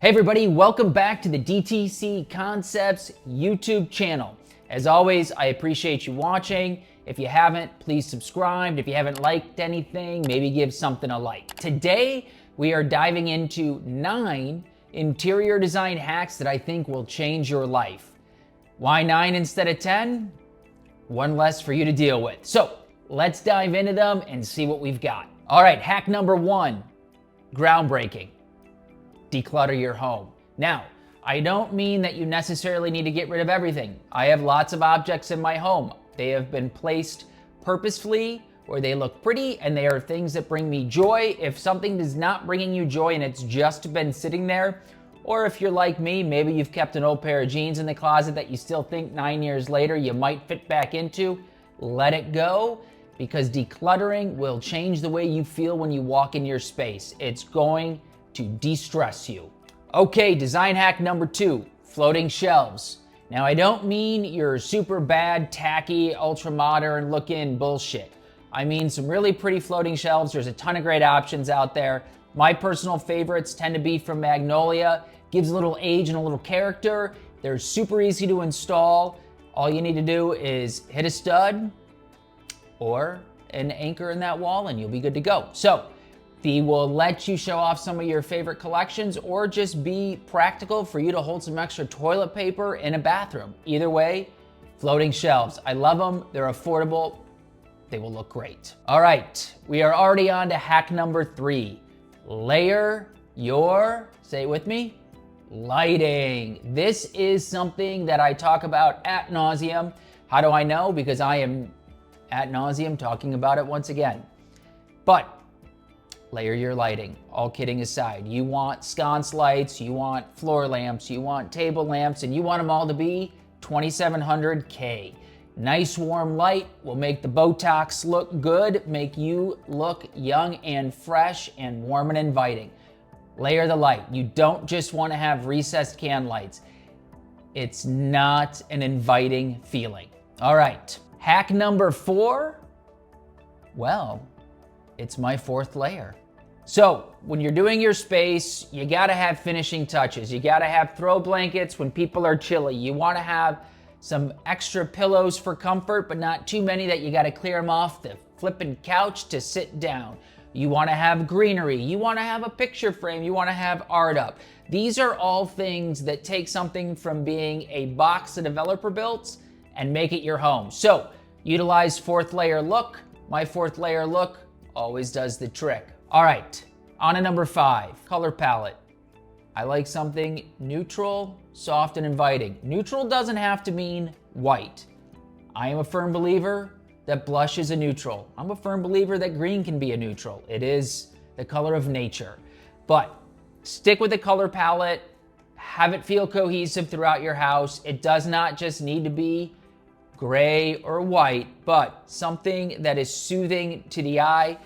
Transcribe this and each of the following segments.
Hey everybody, welcome back to the DTC Concepts YouTube channel. As always, I appreciate you watching. If you haven't, please subscribe. If you haven't liked anything, maybe give something a like. Today, we are diving into 9 interior design hacks that I think will change your life. Why 9 instead of 10? One less for you to deal with. So let's dive into them and see what we've got. All right, hack number 1, groundbreaking. Declutter your home. Now, I don't mean that you necessarily need to get rid of everything. I have lots of objects in my home. They have been placed purposefully where they look pretty and they are things that bring me joy. If something is not bringing you joy and it's just been sitting there, or if you're like me, maybe you've kept an old pair of jeans in the closet that you still think 9 years later you might fit back into, let it go, because decluttering will change the way you feel when you walk in your space. It's going to de-stress you. Okay, design hack number 2, floating shelves. Now, I don't mean your super bad, tacky, ultra-modern looking bullshit. I mean some really pretty floating shelves. There's a ton of great options out there. My personal favorites tend to be from Magnolia. Gives a little age and a little character. They're super easy to install. All you need to do is hit a stud or an anchor in that wall and you'll be good to go. So, they will let you show off some of your favorite collections or just be practical for you to hold some extra toilet paper in a bathroom. Either way, floating shelves. I love them. They're affordable. They will look great. All right, we are already on to hack number 3. Layer your, say it with me, lighting. This is something that I talk about ad nauseum. How do I know? Because I am ad nauseum talking about it once again. But layer your lighting, all kidding aside. You want sconce lights, you want floor lamps, you want table lamps, and you want them all to be 2700K. Nice warm light will make the Botox look good, make you look young and fresh and warm and inviting. Layer the light. You don't just want to have recessed can lights. It's not an inviting feeling. All right, hack number 4, well, it's my 4th layer. So when you're doing your space, you gotta have finishing touches. You gotta have throw blankets when people are chilly. You wanna have some extra pillows for comfort, but not too many that you gotta clear them off the flippin' couch to sit down. You wanna have greenery. You wanna have a picture frame. You wanna have art up. These are all things that take something from being a box a developer built and make it your home. So utilize 4th layer look. My 4th layer look always does the trick. All right, on to number 5, color palette. I like something neutral, soft, and inviting. Neutral doesn't have to mean white. I am a firm believer that blush is a neutral. I'm a firm believer that green can be a neutral. It is the color of nature. But stick with the color palette, have it feel cohesive throughout your house. It does not just need to be gray or white, but something that is soothing to the eye.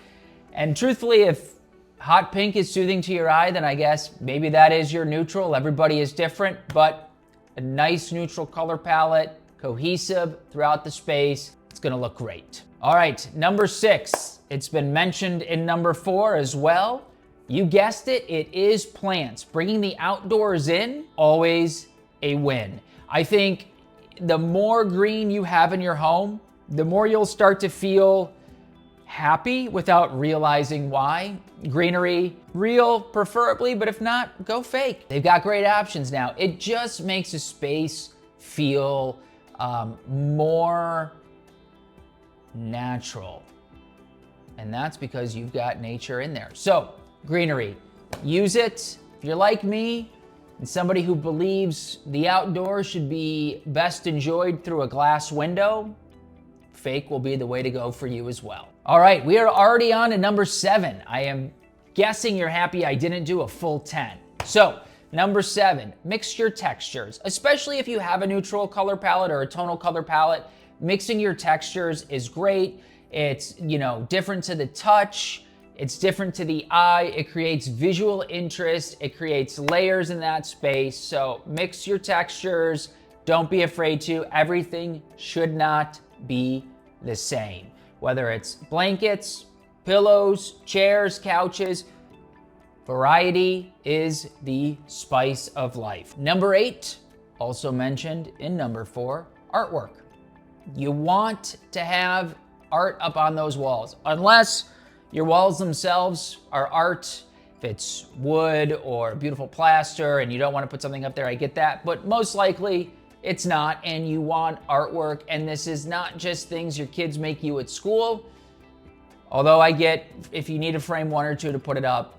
And truthfully, if hot pink is soothing to your eye, then I guess maybe that is your neutral. Everybody is different, but a nice neutral color palette, cohesive throughout the space, it's gonna look great. All right, number 6, it's been mentioned in number 4 as well. You guessed it, it is plants. Bringing the outdoors in, always a win. I think the more green you have in your home, the more you'll start to feel happy without realizing why. Greenery, real preferably, but if not, go fake. They've got great options now. It just makes a space feel more natural. And that's because you've got nature in there. So, greenery, use it. If you're like me, and somebody who believes the outdoors should be best enjoyed through a glass window, fake will be the way to go for you as well. All right, we are already on to number 7. I am guessing you're happy I didn't do a full 10. So, number 7, mix your textures. Especially if you have a neutral color palette or a tonal color palette, mixing your textures is great. It's, different to the touch. It's different to the eye. It creates visual interest. It creates layers in that space. So mix your textures. Don't be afraid to. Everything should not be the same. Whether it's blankets, pillows, chairs, couches, Variety is the spice of life. Number 8, also mentioned in number 4, artwork. You want to have art up on those walls, unless your walls themselves are art. If it's wood or beautiful plaster and you don't want to put something up there, I get that. But most likely it's not, and you want artwork. And this is not just things your kids make you at school. Although I get, if you need to frame 1 or 2 to put it up,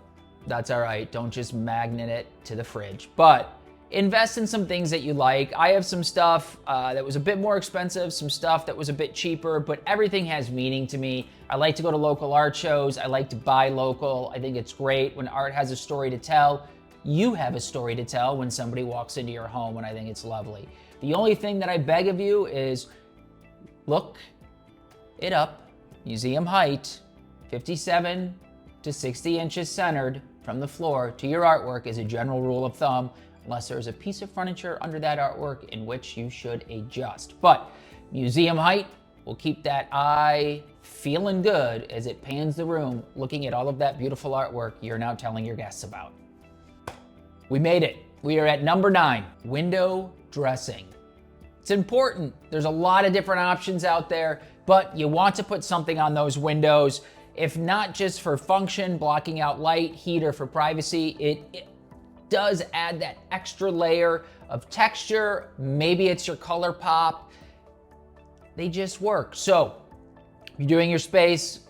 that's all right. Don't just magnet it to the fridge. But invest in some things that you like. I have some stuff that was a bit more expensive, some stuff that was a bit cheaper, but everything has meaning to me. I like to go to local art shows. I like to buy local. I think it's great when art has a story to tell. You have a story to tell when somebody walks into your home, and I think it's lovely. The only thing that I beg of you is look it up. Museum height, 57 to 60 inches centered from the floor to your artwork is a general rule of thumb, unless there's a piece of furniture under that artwork in which you should adjust. But museum height will keep that eye feeling good as it pans the room, looking at all of that beautiful artwork you're now telling your guests about. We made it. We are at number 9, window dressing. It's important. There's a lot of different options out there, but you want to put something on those windows, if not just for function, blocking out light, heat, or for privacy. It does add that extra layer of texture. Maybe it's your color pop. They just work. So if you're doing your space,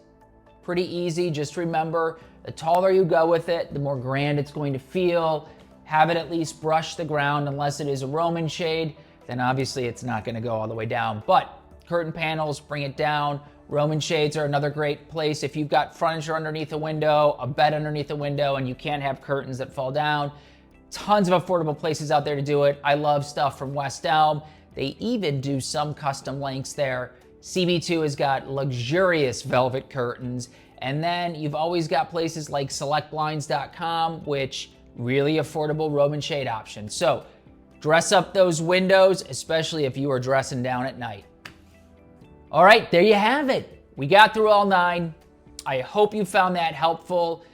pretty easy. Just remember, the taller you go with it, the more grand it's going to feel. Have it at least brush the ground, unless it is a Roman shade, then obviously it's not gonna go all the way down. But curtain panels, bring it down. Roman shades are another great place. If you've got furniture underneath a window, a bed underneath a window, and you can't have curtains that fall down, tons of affordable places out there to do it. I love stuff from West Elm. They even do some custom lengths there. CB2 has got luxurious velvet curtains. And then you've always got places like selectblinds.com, which really affordable Roman shade options. So dress up those windows, especially if you are dressing down at night. All right, there you have it. We got through all 9. I hope you found that helpful.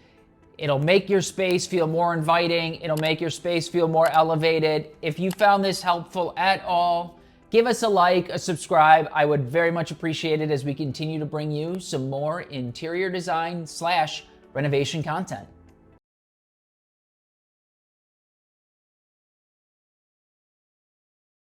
It'll make your space feel more inviting. It'll make your space feel more elevated. If you found this helpful at all, give us a like, a subscribe. I would very much appreciate it as we continue to bring you some more interior design / renovation content.